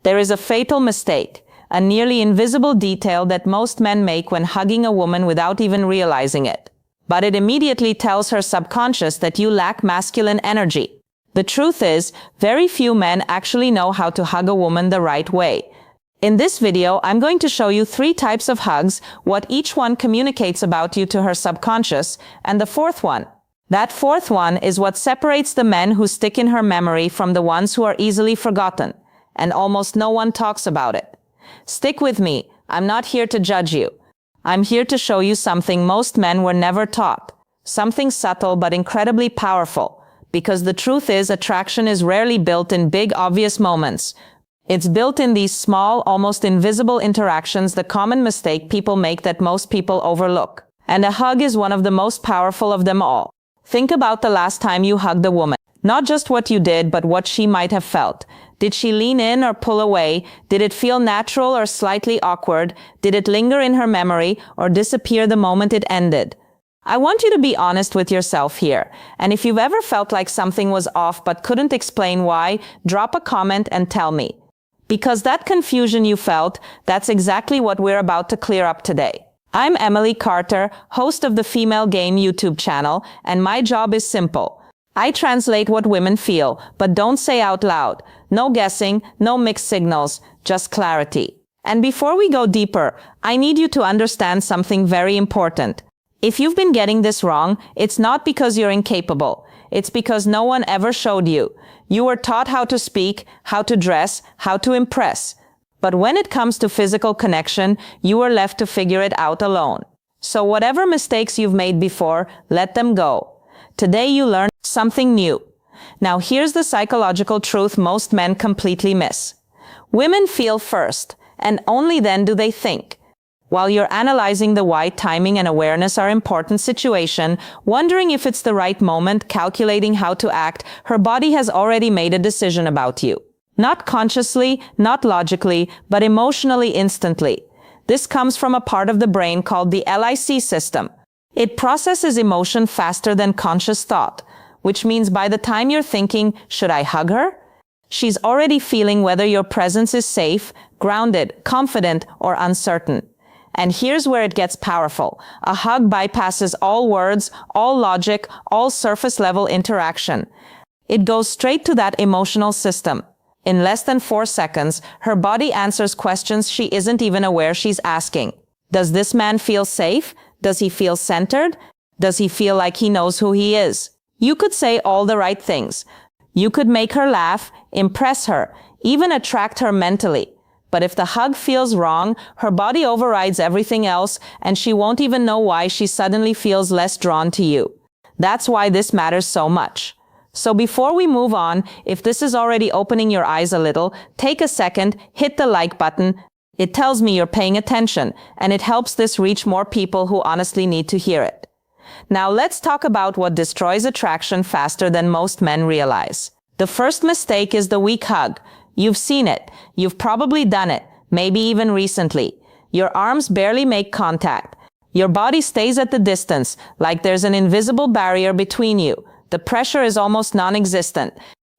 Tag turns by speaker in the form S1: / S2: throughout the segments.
S1: There is a fatal mistake, a nearly invisible detail that most men make when hugging a woman without even realizing it. But it immediately tells her subconscious that you lack masculine energy. The truth is, very few men actually know how to hug a woman the right way. In this video, I'm going to show you 3 types of hugs, what each one communicates about you to her subconscious, and the 4th one. That 4th one is what separates the men who stick in her memory from the ones who are easily forgotten, and almost no one talks about it. Stick with me. I'm not here to judge you. I'm here to show you something most men were never taught. Something subtle but incredibly powerful. Because the truth is, attraction is rarely built in big, obvious moments. It's built in these small, almost invisible interactions, the common mistake people make that most people overlook. And a hug is one of the most powerful of them all. Think about the last time you hugged a woman. Not just what you did, but what she might have felt. Did she lean in or pull away? Did it feel natural or slightly awkward? Did it linger in her memory or disappear the moment it ended? I want you to be honest with yourself here. And if you've ever felt like something was off but couldn't explain why, drop a comment and tell me. Because that confusion you felt, that's exactly what we're about to clear up today. I'm Emily Carter, host of the Female Game YouTube channel, and my job is simple. I translate what women feel, but don't say out loud. No guessing, no mixed signals, just clarity. And before we go deeper, I need you to understand something very important. If you've been getting this wrong, it's not because you're incapable. It's because no one ever showed you. You were taught how to speak, how to dress, how to impress. But when it comes to physical connection, you were left to figure it out alone. So whatever mistakes you've made before, let them go. Today you learn something new. Now here's the psychological truth most men completely miss. Women feel first, and only then do they think. While you're analyzing the why, timing and awareness are important situation, wondering if it's the right moment, calculating how to act, her body has already made a decision about you. Not consciously, not logically, but emotionally instantly. This comes from a part of the brain called the LIC system. It processes emotion faster than conscious thought, which means by the time you're thinking, should I hug her? She's already feeling whether your presence is safe, grounded, confident, or uncertain. And here's where it gets powerful. A hug bypasses all words, all logic, all surface-level interaction. It goes straight to that emotional system. In less than 4 seconds, her body answers questions she isn't even aware she's asking. Does this man feel safe? Does he feel centered? Does he feel like he knows who he is? You could say all the right things. You could make her laugh, impress her, even attract her mentally. But if the hug feels wrong, her body overrides everything else, and she won't even know why she suddenly feels less drawn to you. That's why this matters so much. So before we move on, if this is already opening your eyes a little, take a second, hit the like button. It tells me you're paying attention, and it helps this reach more people who honestly need to hear it. Now let's talk about what destroys attraction faster than most men realize. The first mistake is the weak hug. You've seen it. You've probably done it, maybe even recently. Your arms barely make contact. Your body stays at the distance, like there's an invisible barrier between you. The pressure is almost non-existent.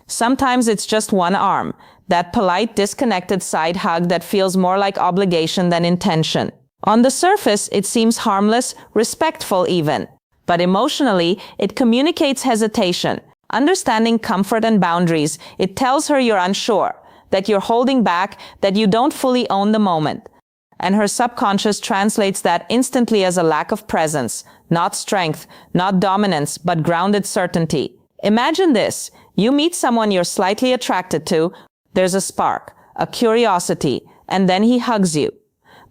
S1: Sometimes it's just one arm, that polite, disconnected side hug that feels more like obligation than intention. On the surface, it seems harmless, respectful even. But emotionally, it communicates hesitation. Understanding comfort and boundaries, it tells her you're unsure, that you're holding back, that you don't fully own the moment. And her subconscious translates that instantly as a lack of presence, not strength, not dominance, but grounded certainty. Imagine this. You meet someone you're slightly attracted to, there's a spark, a curiosity, and then he hugs you.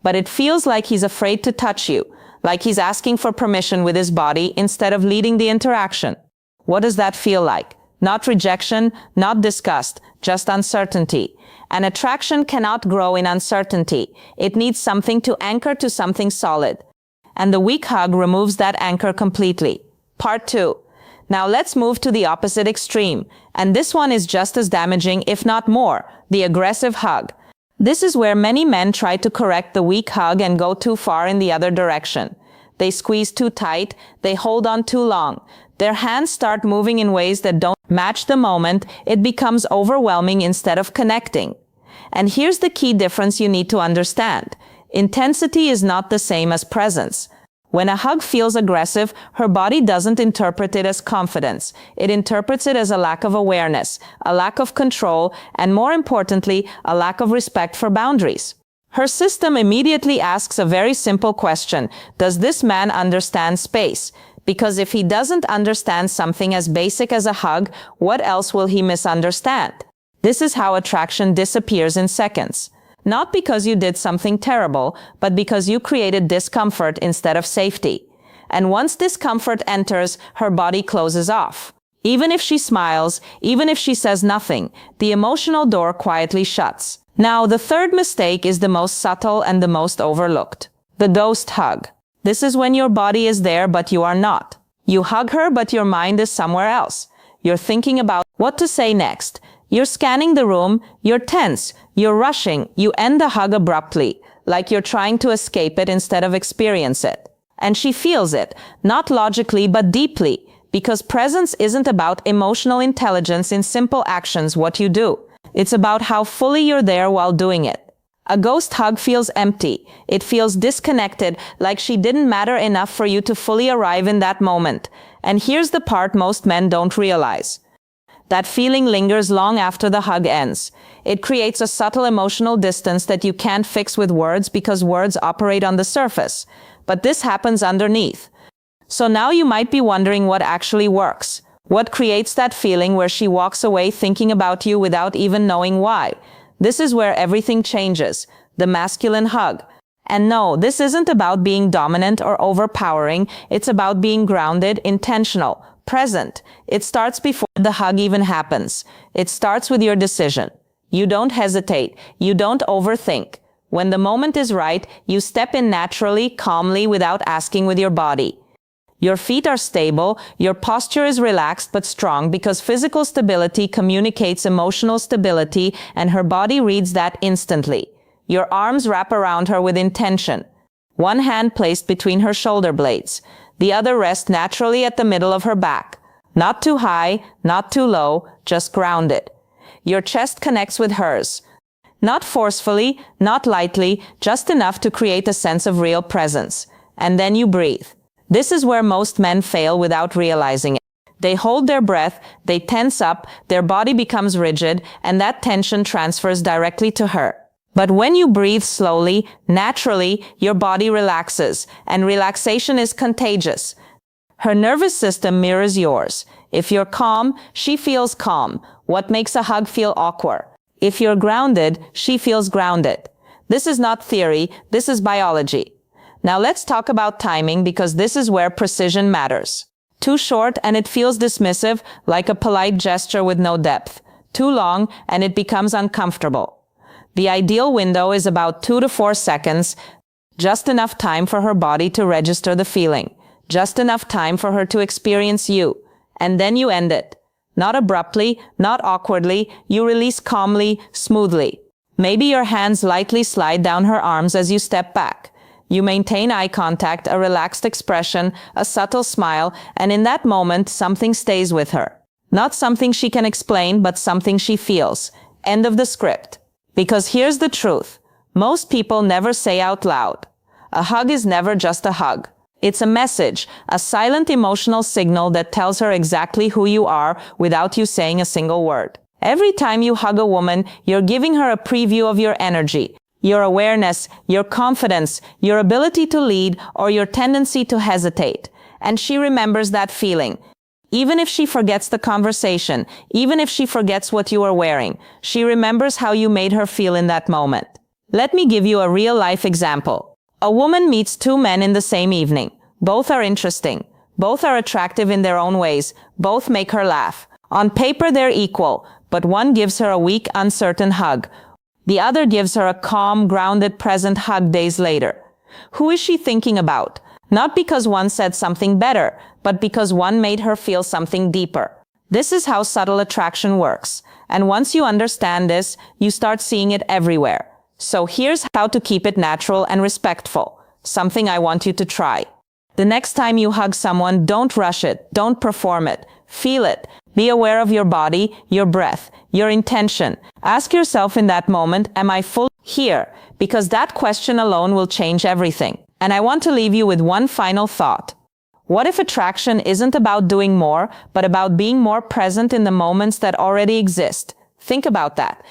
S1: But it feels like he's afraid to touch you, like he's asking for permission with his body instead of leading the interaction. What does that feel like? Not rejection, not disgust, just uncertainty. And attraction cannot grow in uncertainty. It needs something to anchor to something solid. And the weak hug removes that anchor completely. Part 2. Now let's move to the opposite extreme. And this one is just as damaging, if not more, the aggressive hug. This is where many men try to correct the weak hug and go too far in the other direction. They squeeze too tight, they hold on too long. Their hands start moving in ways that don't match the moment. It becomes overwhelming instead of connecting. And here's the key difference you need to understand. Intensity is not the same as presence. When a hug feels aggressive, her body doesn't interpret it as confidence. It interprets it as a lack of awareness, a lack of control, and more importantly, a lack of respect for boundaries. Her system immediately asks a very simple question: does this man understand space? Because if he doesn't understand something as basic as a hug, what else will he misunderstand? This is how attraction disappears in seconds. Not because you did something terrible, but because you created discomfort instead of safety. And once discomfort enters, her body closes off. Even if she smiles, even if she says nothing, the emotional door quietly shuts. Now, the third mistake is the most subtle and the most overlooked. The ghost hug. This is when your body is there, but you are not. You hug her, but your mind is somewhere else. You're thinking about what to say next. You're scanning the room, you're tense, you're rushing, you end the hug abruptly, like you're trying to escape it instead of experience it. And she feels it, not logically but deeply, because presence isn't about emotional intelligence in simple actions, what you do. It's about how fully you're there while doing it. A ghost hug feels empty. It feels disconnected, like she didn't matter enough for you to fully arrive in that moment. And here's the part most men don't realize. That feeling lingers long after the hug ends. It creates a subtle emotional distance that you can't fix with words because words operate on the surface. But this happens underneath. So now you might be wondering what actually works. What creates that feeling where she walks away thinking about you without even knowing why? This is where everything changes. The masculine hug. And no, this isn't about being dominant or overpowering. It's about being grounded, intentional, present. It starts before the hug even happens. It starts with your decision. You don't hesitate. You don't overthink. When the moment is right, you step in naturally, calmly, without asking with your body. Your feet are stable. Your posture is relaxed but strong because physical stability communicates emotional stability, and her body reads that instantly. Your arms wrap around her with intention. One hand placed between her shoulder blades. The other rests naturally at the middle of her back. Not too high, not too low, just grounded. Your chest connects with hers. Not forcefully, not lightly, just enough to create a sense of real presence. And then you breathe. This is where most men fail without realizing it. They hold their breath, they tense up, their body becomes rigid, and that tension transfers directly to her. But when you breathe slowly, naturally, your body relaxes, and relaxation is contagious. Her nervous system mirrors yours. If you're calm, she feels calm. What makes a hug feel awkward? If you're grounded, she feels grounded. This is not theory, this is biology. Now let's talk about timing, because this is where precision matters. Too short and it feels dismissive, like a polite gesture with no depth. Too long and it becomes uncomfortable. The ideal window is about 2 to 4 seconds, just enough time for her body to register the feeling, just enough time for her to experience you, and then you end it. Not abruptly, not awkwardly, you release calmly, smoothly. Maybe your hands lightly slide down her arms as you step back. You maintain eye contact, a relaxed expression, a subtle smile, and in that moment, something stays with her. Not something she can explain, but something she feels. End of the script. Because here's the truth. Most people never say out loud. A hug is never just a hug. It's a message, a silent emotional signal that tells her exactly who you are without you saying a single word. Every time you hug a woman, you're giving her a preview of your energy, your awareness, your confidence, your ability to lead, or your tendency to hesitate. And she remembers that feeling. Even if she forgets the conversation, even if she forgets what you are wearing, she remembers how you made her feel in that moment. Let me give you a real-life example. A woman meets 2 men in the same evening. Both are interesting. Both are attractive in their own ways. Both make her laugh. On paper, they're equal, but one gives her a weak, uncertain hug. The other gives her a calm, grounded, present hug days later. Who is she thinking about? Not because one said something better, but because one made her feel something deeper. This is how subtle attraction works. And once you understand this, you start seeing it everywhere. So here's how to keep it natural and respectful. Something I want you to try. The next time you hug someone, don't rush it. Don't perform it. Feel it. Be aware of your body, your breath, your intention. Ask yourself in that moment, am I full here? Because that question alone will change everything. And I want to leave you with one final thought. What if attraction isn't about doing more, but about being more present in the moments that already exist? Think about that.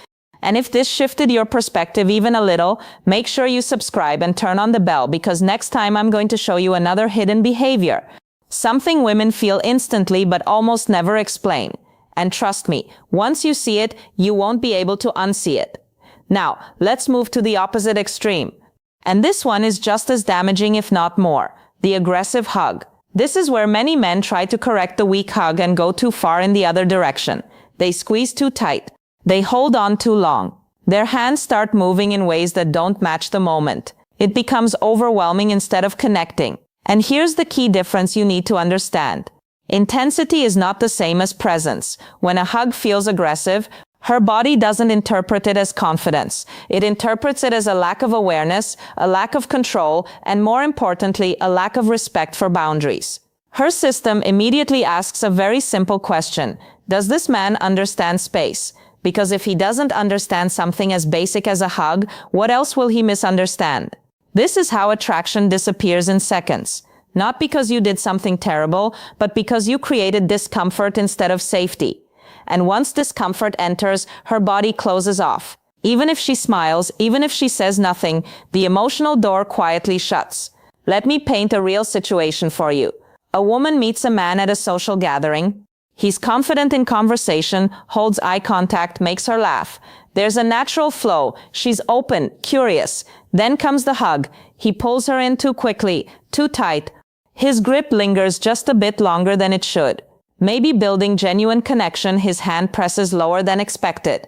S1: And if this shifted your perspective even a little, make sure you subscribe and turn on the bell, because next time I'm going to show you another hidden behavior. Something women feel instantly but almost never explain. And trust me, once you see it, you won't be able to unsee it. Now, let's move to the opposite extreme. And this one is just as damaging, if not more. The aggressive hug. This is where many men try to correct the weak hug and go too far in the other direction. They squeeze too tight. They hold on too long. Their hands start moving in ways that don't match the moment. It becomes overwhelming instead of connecting. And here's the key difference you need to understand. Intensity is not the same as presence. When a hug feels aggressive, her body doesn't interpret it as confidence. It interprets it as a lack of awareness, a lack of control, and more importantly, a lack of respect for boundaries. Her system immediately asks a very simple question. Does this man understand space? Because if he doesn't understand something as basic as a hug, what else will he misunderstand? This is how attraction disappears in seconds. Not because you did something terrible, but because you created discomfort instead of safety. And once discomfort enters, her body closes off. Even if she smiles, even if she says nothing, the emotional door quietly shuts. Let me paint a real situation for you. A woman meets a man at a social gathering. He's confident in conversation, holds eye contact, makes her laugh. There's a natural flow. She's open, curious. Then comes the hug. He pulls her in too quickly, too tight. His grip lingers just a bit longer than it should. Maybe building genuine connection, his hand presses lower than expected.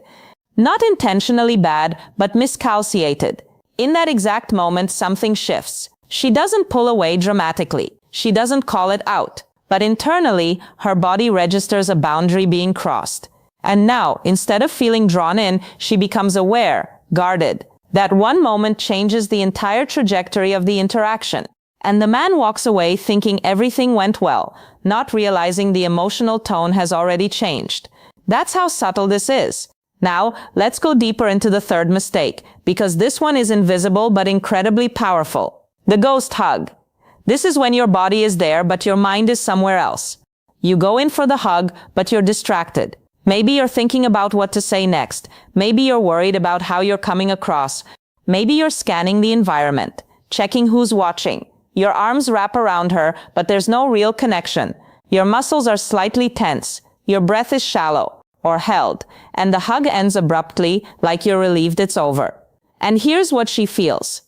S1: Not intentionally bad, but miscalculated. In that exact moment, something shifts. She doesn't pull away dramatically. She doesn't call it out. But internally, her body registers a boundary being crossed. And now, instead of feeling drawn in, she becomes aware, guarded. That one moment changes the entire trajectory of the interaction. And the man walks away thinking everything went well, not realizing the emotional tone has already changed. That's how subtle this is. Now, let's go deeper into the third mistake, because this one is invisible but incredibly powerful. The ghost hug. This is when your body is there, but your mind is somewhere else. You go in for the hug, but you're distracted. Maybe you're thinking about what to say next. Maybe you're worried about how you're coming across. Maybe you're scanning the environment, checking who's watching. Your arms wrap around her, but there's no real connection. Your muscles are slightly tense. Your breath is shallow or held, and the hug ends abruptly, like you're relieved it's over. And here's what she feels.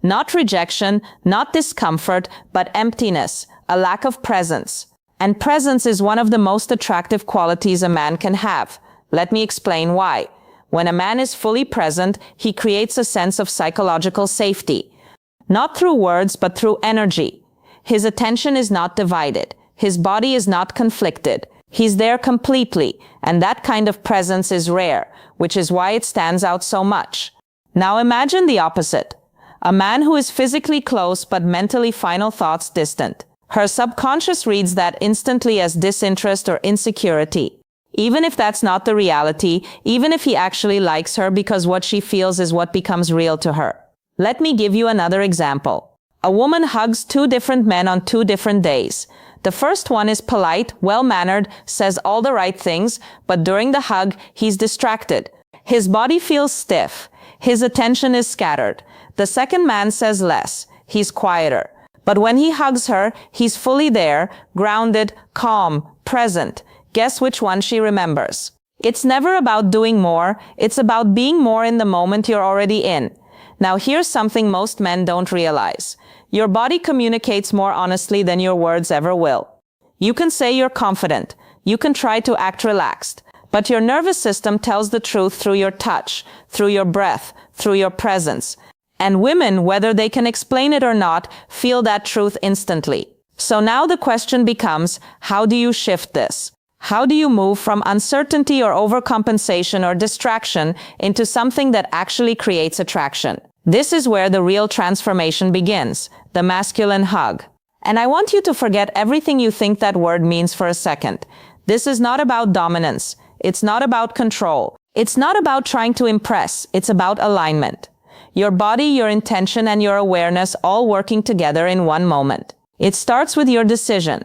S1: Not rejection, not discomfort, but emptiness, a lack of presence. And presence is one of the most attractive qualities a man can have. Let me explain why. When a man is fully present, he creates a sense of psychological safety. Not through words, but through energy. His attention is not divided. His body is not conflicted. He's there completely, and that kind of presence is rare, which is why it stands out so much. Now imagine the opposite. A man who is physically close but mentally final thoughts distant. Her subconscious reads that instantly as disinterest or insecurity. Even if that's not the reality, even if he actually likes her, because what she feels is what becomes real to her. Let me give you another example. A woman hugs two different men on 2 different days. The first one is polite, well-mannered, says all the right things, but during the hug, he's distracted. His body feels stiff. His attention is scattered. The second man says less. He's quieter. But when he hugs her, he's fully there, grounded, calm, present. Guess which one she remembers? It's never about doing more. It's about being more in the moment you're already in. Now here's something most men don't realize. Your body communicates more honestly than your words ever will. You can say you're confident. You can try to act relaxed. But your nervous system tells the truth through your touch, through your breath, through your presence. And women, whether they can explain it or not, feel that truth instantly. So now the question becomes, how do you shift this? How do you move from uncertainty or overcompensation or distraction into something that actually creates attraction? This is where the real transformation begins, the masculine hug. And I want you to forget everything you think that word means for a second. This is not about dominance. It's not about control. It's not about trying to impress. It's about alignment. Your body, your intention, and your awareness all working together in one moment. It starts with your decision.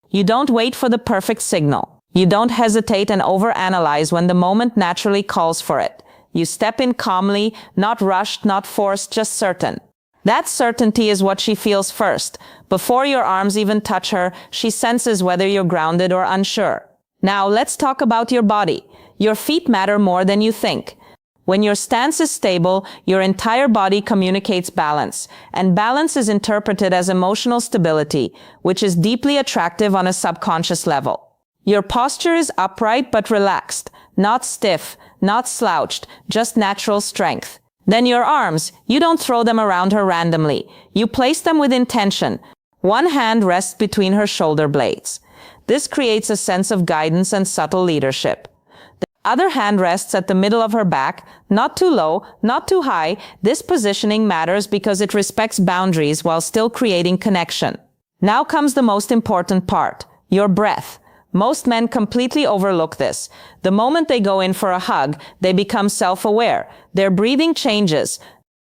S1: You don't wait for the perfect signal. You don't hesitate and overanalyze when the moment naturally calls for it. You step in calmly, not rushed, not forced, just certain. That certainty is what she feels first. Before your arms even touch her, she senses whether you're grounded or unsure. Now, let's talk about your body. Your feet matter more than you think. When your stance is stable, your entire body communicates balance, and balance is interpreted as emotional stability, which is deeply attractive on a subconscious level. Your posture is upright but relaxed, not stiff, not slouched, just natural strength. Then your arms, you don't throw them around her randomly. You place them with intention. One hand rests between her shoulder blades. This creates a sense of guidance and subtle leadership. The other hand rests at the middle of her back, not too low, not too high. This positioning matters because it respects boundaries while still creating connection. Now comes the most important part, your breath. Most men completely overlook this. The moment they go in for a hug, they become self-aware. Their breathing changes.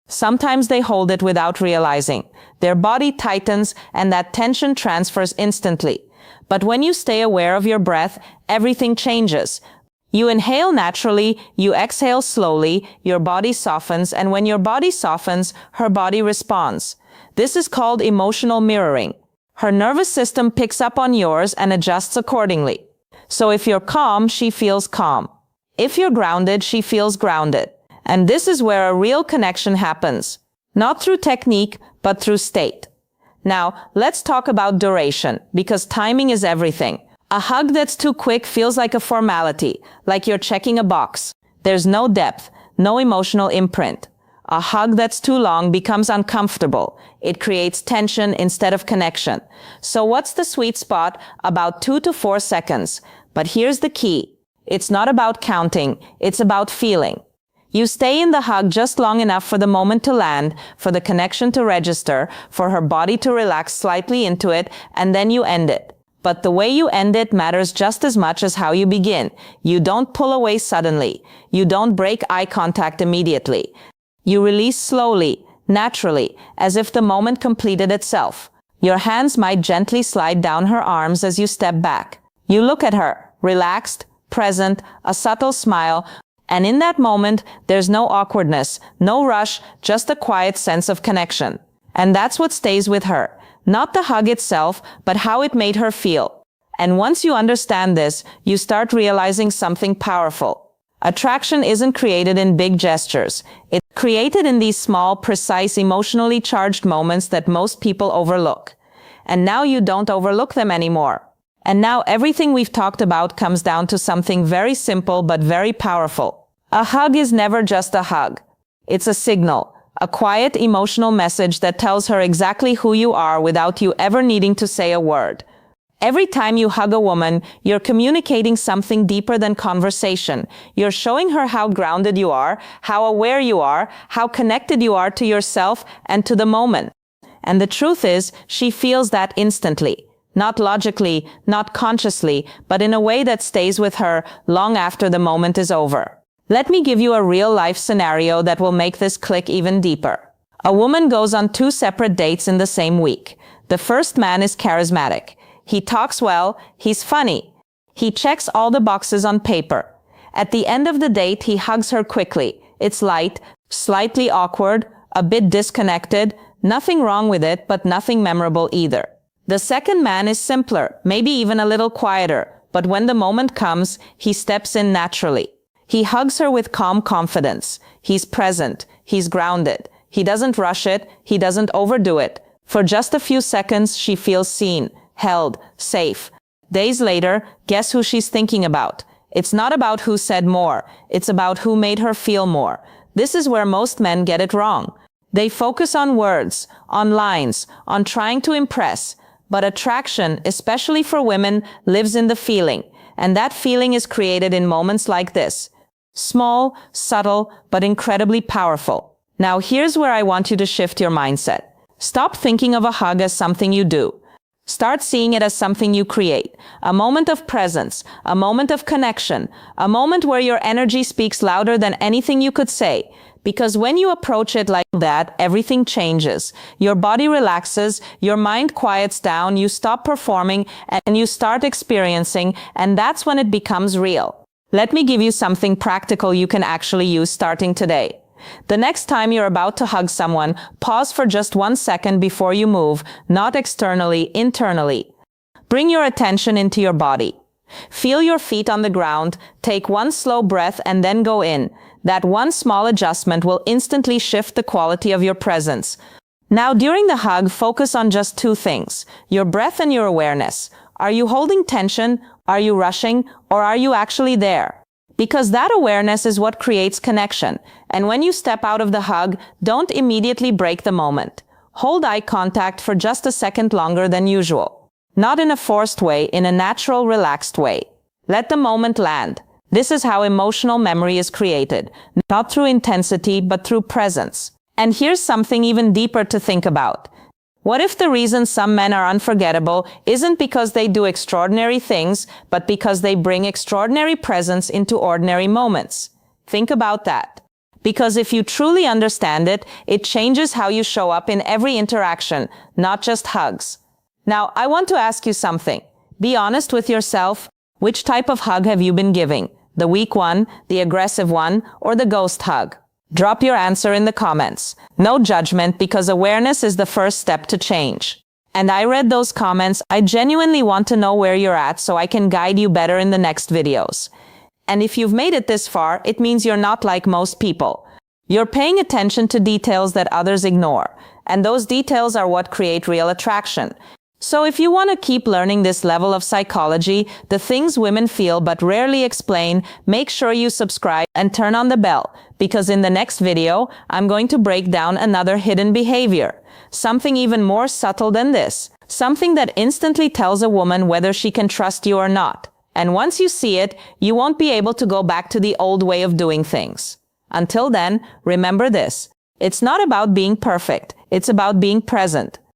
S1: Sometimes they hold it without realizing. Their body tightens and that tension transfers instantly. But when you stay aware of your breath, everything changes. You inhale naturally, you exhale slowly, your body softens, and when your body softens, her body responds. This is called emotional mirroring. Her nervous system picks up on yours and adjusts accordingly. So if you're calm, she feels calm. If you're grounded, she feels grounded. And this is where a real connection happens. Not through technique, but through state. Now, let's talk about duration, because timing is everything. A hug that's too quick feels like a formality, like you're checking a box. There's no depth, no emotional imprint. A hug that's too long becomes uncomfortable. It creates tension instead of connection. So what's the sweet spot? About 2 to 4 seconds. But here's the key. It's not about counting. It's about feeling. You stay in the hug just long enough for the moment to land, for the connection to register, for her body to relax slightly into it, and then you end it. But the way you end it matters just as much as how you begin. You don't pull away suddenly. You don't break eye contact immediately. You release slowly, naturally, as if the moment completed itself. Your hands might gently slide down her arms as you step back. You look at her, relaxed, present, a subtle smile, and in that moment, there's no awkwardness, no rush, just a quiet sense of connection. And that's what stays with her. Not the hug itself, but how it made her feel. And once you understand this, you start realizing something powerful. Attraction isn't created in big gestures. It's created in these small, precise, emotionally charged moments that most people overlook. And now you don't overlook them anymore. And now everything we've talked about comes down to something very simple but very powerful. A hug is never just a hug. It's a signal, a quiet emotional message that tells her exactly who you are without you ever needing to say a word. Every time you hug a woman, you're communicating something deeper than conversation. You're showing her how grounded you are, how aware you are, how connected you are to yourself and to the moment. And the truth is, she feels that instantly. Not logically, not consciously, but in a way that stays with her long after the moment is over. Let me give you a real-life scenario that will make this click even deeper. A woman goes on 2 separate dates in the same week. The first man is charismatic. He talks well, he's funny. He checks all the boxes on paper. At the end of the date, he hugs her quickly. It's light, slightly awkward, a bit disconnected, nothing wrong with it, but nothing memorable either. The second man is simpler, maybe even a little quieter, but when the moment comes, he steps in naturally. He hugs her with calm confidence. He's present. He's grounded. He doesn't rush it. He doesn't overdo it. For just a few seconds, she feels seen, held, safe. Days later, guess who she's thinking about? It's not about who said more. It's about who made her feel more. This is where most men get it wrong. They focus on words, on lines, on trying to impress. But attraction, especially for women, lives in the feeling. And that feeling is created in moments like this. Small, subtle, but incredibly powerful. Now here's where I want you to shift your mindset. Stop thinking of a hug as something you do. Start seeing it as something you create, a moment of presence, a moment of connection, a moment where your energy speaks louder than anything you could say. Because when you approach it like that, everything changes. Your body relaxes, your mind quiets down, you stop performing, and you start experiencing, and that's when it becomes real. Let me give you something practical you can actually use starting today. The next time you're about to hug someone, pause for just 1 second before you move, not externally, internally. Bring your attention into your body. Feel your feet on the ground, take one slow breath and then go in. That one small adjustment will instantly shift the quality of your presence. Now, during the hug, focus on just 2 things: your breath and your awareness. Are you holding tension? Are you rushing? Or are you actually there? Because that awareness is what creates connection. And when you step out of the hug, don't immediately break the moment. Hold eye contact for just a second longer than usual. Not in a forced way, in a natural, relaxed way. Let the moment land. This is how emotional memory is created, not through intensity, but through presence. And here's something even deeper to think about. What if the reason some men are unforgettable isn't because they do extraordinary things, but because they bring extraordinary presence into ordinary moments? Think about that. Because if you truly understand it, it changes how you show up in every interaction, not just hugs. Now, I want to ask you something. Be honest with yourself. Which type of hug have you been giving? The weak one, the aggressive one, or the ghost hug? Drop your answer in the comments. No judgment, because awareness is the first step to change. And I read those comments. I genuinely want to know where you're at so I can guide you better in the next videos. And if you've made it this far, it means you're not like most people. You're paying attention to details that others ignore. And those details are what create real attraction. So if you want to keep learning this level of psychology, the things women feel but rarely explain, make sure you subscribe and turn on the bell, because in the next video, I'm going to break down another hidden behavior. Something even more subtle than this. Something that instantly tells a woman whether she can trust you or not. And once you see it, you won't be able to go back to the old way of doing things. Until then, remember this. It's not about being perfect. It's about being present.